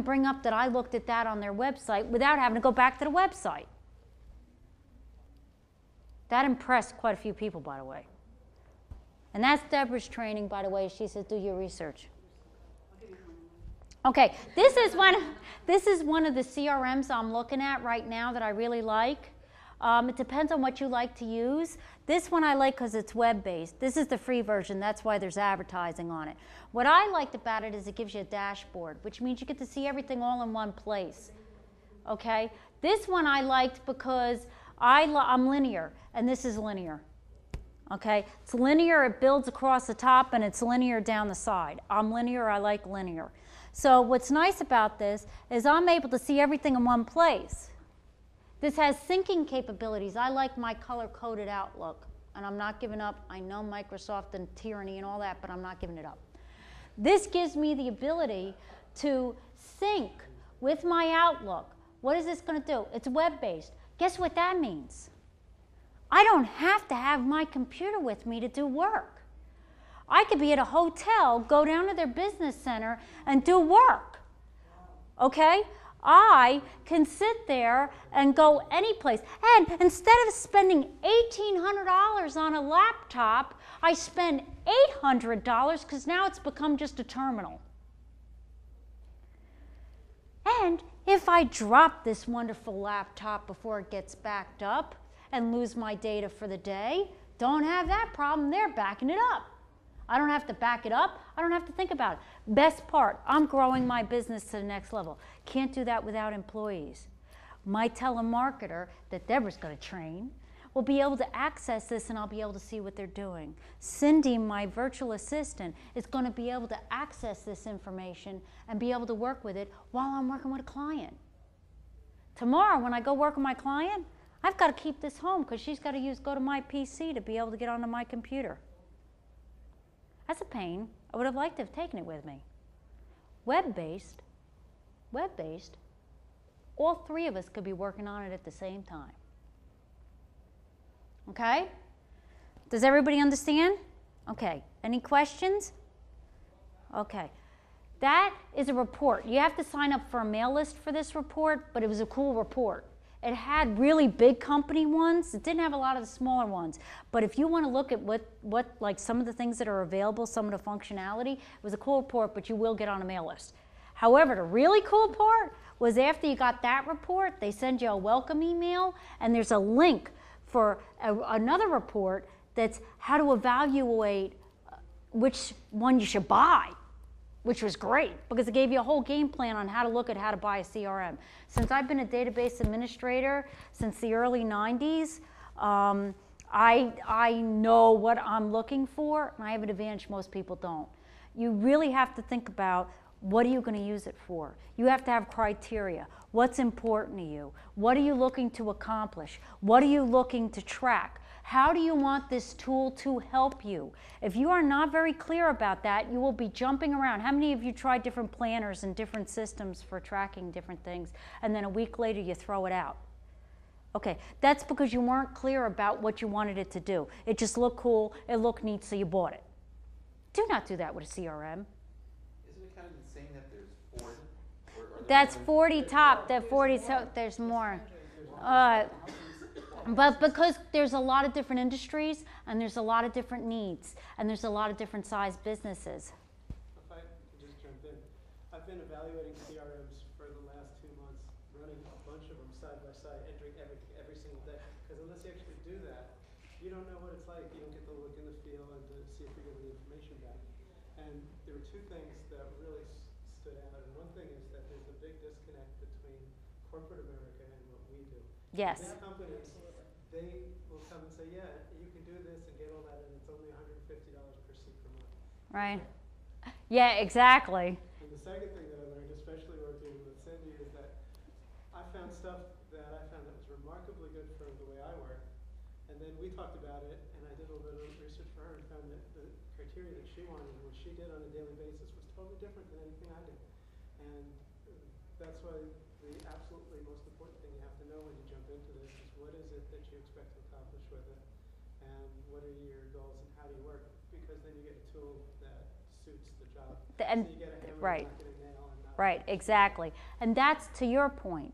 bring up that I looked at that on their website without having to go back to the website. That impressed quite a few people, by the way. And that's Deborah's training, by the way. She says, do your research. Okay, this is one of the CRMs I'm looking at right now that I really like. It depends on what you like to use. This one I like because it's web-based. This is the free version. That's why there's advertising on it. What I liked about it is it gives you a dashboard, which means you get to see everything all in one place. Okay? This one I liked because I'm linear, and this is linear. Okay? It's linear. It builds across the top, and it's linear down the side. I'm linear. I like linear. So what's nice about this is I'm able to see everything in one place. This has syncing capabilities. I like my color-coded Outlook, and I'm not giving up. I know Microsoft and tyranny and all that, but I'm not giving it up. This gives me the ability to sync with my Outlook. What is this going to do? It's web-based. Guess what that means? I don't have to have my computer with me to do work. I could be at a hotel, go down to their business center, and do work. Okay? I can sit there and go any place. And instead of spending $1,800 on a laptop, I spend $800 because now it's become just a terminal. And if I drop this wonderful laptop before it gets backed up and lose my data for the day, don't have that problem. They're backing it up. I don't have to back it up. I don't have to think about it. Best part, I'm growing my business to the next level. Can't do that without employees. My telemarketer that Deborah's going to train will be able to access this, and I'll be able to see what they're doing. Cindy, my virtual assistant, is going to be able to access this information and be able to work with it while I'm working with a client. Tomorrow, when I go work with my client, I've got to keep this home because she's got to go to my PC to be able to get onto my computer. That's a pain. I would have liked to have taken it with me. Web-based, all three of us could be working on it at the same time. Okay? Does everybody understand? Okay. Any questions? Okay. That is a report. You have to sign up for a mail list for this report, but it was a cool report. It had really big company ones. It didn't have a lot of the smaller ones. But if you want to look at what like some of the things that are available, some of the functionality, it was a cool report, but you will get on a mail list. However, the really cool part was after you got that report, they send you a welcome email, and there's a link for another report that's how to evaluate which one you should buy, which was great because it gave you a whole game plan on how to look at how to buy a CRM. Since I've been a database administrator since the early 90s, I know what I'm looking for, and I have an advantage most people don't. You really have to think about what are you going to use it for. You have to have criteria. What's important to you? What are you looking to accomplish? What are you looking to track? How do you want this tool to help you? If you are not very clear about that, you will be jumping around. How many of you tried different planners and different systems for tracking different things, and then a week later you throw it out? Okay, that's because you weren't clear about what you wanted it to do. It just looked cool, it looked neat, so you bought it. Do not do that with a CRM. Isn't it kind of insane that there's 40? That's 40 top, that 40, so there's more. But because there's a lot of different industries, and there's a lot of different needs, and there's a lot of different sized businesses. If I could just jump in. I've been evaluating CRMs for the last 2 months, running a bunch of them side by side, entering every single day. Because unless you actually do that, you don't know what it's like. You don't get the look and the feel and to see if you're getting the information back. And there were two things that really stood out. And one thing is that there's a big disconnect between corporate America and what we do. Yes. Big companies, they will come and say, yeah, you can do this and get all that, and it's only $150 per seat per month. Right. Yeah, exactly. And the second thing that I learned, especially working with Cindy, is that I found stuff that I found that was remarkably good for the way I work. And then we talked about it, and I did a little bit of research for her and found that the criteria that she wanted and what she did on a daily basis was totally different than anything I did. And that's why the absolutely most important thing you have to know when you jump into this is what is it that you expect to accomplish with it, and what are your goals and how do you work, because then you get a tool that suits the job. And so you get a hammer right. and not get a nail and not Right, exactly. And that's to your point.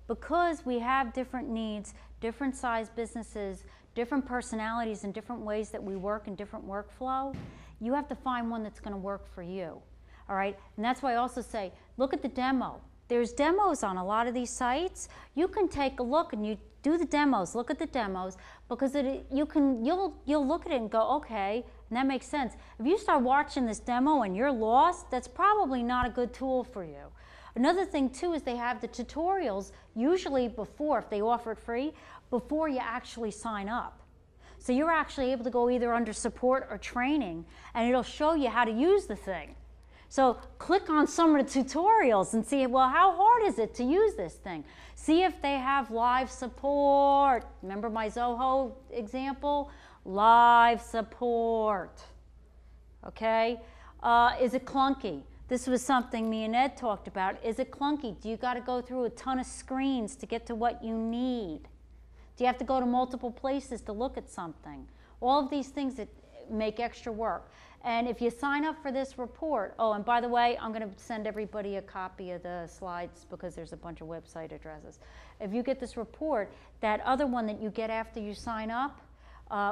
Because we have different needs, different size businesses, different personalities and different ways that we work and different workflow, you have to find one that's going to work for you. All right? And that's why I also say, look at the demo. There's demos on a lot of these sites. You can take a look and you do the demos, look at the demos, because you'll look at it and go, okay, and that makes sense. If you start watching this demo and you're lost, that's probably not a good tool for you. Another thing too is they have the tutorials usually before, if they offer it free, before you actually sign up. So you're actually able to go either under support or training, and it'll show you how to use the thing. So click on some of the tutorials and see, well, how hard is it to use this thing? See if they have live support. Remember my Zoho example? Live support. Okay? Is it clunky? This was something me and Ed talked about. Is it clunky? Do you got to go through a ton of screens to get to what you need? Do you have to go to multiple places to look at something? All of these things that make extra work. And if you sign up for this report, oh, and by the way, I'm going to send everybody a copy of the slides because there's a bunch of website addresses. If you get this report, that other one that you get after you sign up,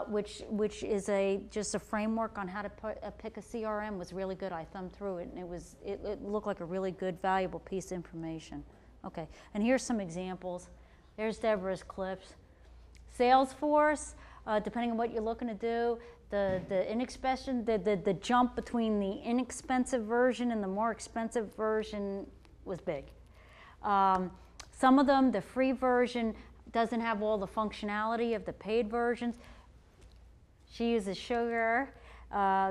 which is just a framework on how to pick a CRM, was really good. I thumbed through it, and it looked like a really good, valuable piece of information. Okay, and here's some examples. There's Deborah's clips. Salesforce, depending on what you're looking to do, the jump between the inexpensive version and the more expensive version was big. Some of them, the free version doesn't have all the functionality of the paid versions. She uses sugar.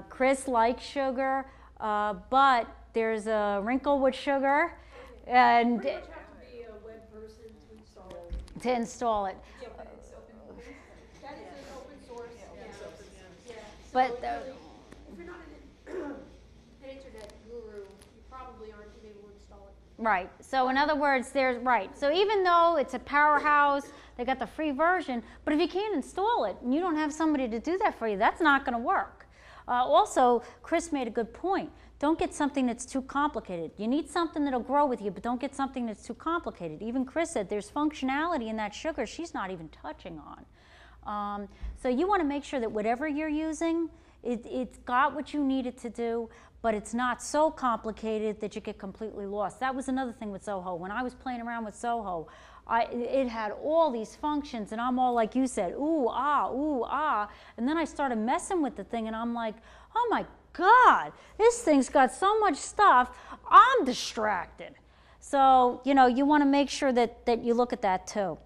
Chris likes sugar, but there's a wrinkle with sugar, and pretty much have to be a web person to install it. To install it. Yeah, but it's open. That is an open source. Yeah. But So if you're not an internet guru, you probably aren't even able to install it. Right. So in other words, so even though it's a powerhouse, they got the free version, but if you can't install it and you don't have somebody to do that for you, that's not going to work. Also, Chris made a good point. Don't get something that's too complicated. You need something that'll grow with you, but don't get something that's too complicated. Even Chris said there's functionality in that sugar she's not even touching on. So you want to make sure that whatever you're using, it's got what you need it to do, but it's not so complicated that you get completely lost. That was another thing with Zoho. When I was playing around with Zoho, it had all these functions, and I'm all like you said, ooh, ah, and then I started messing with the thing, and I'm like, oh my God, this thing's got so much stuff, I'm distracted. So, you want to make sure that you look at that too.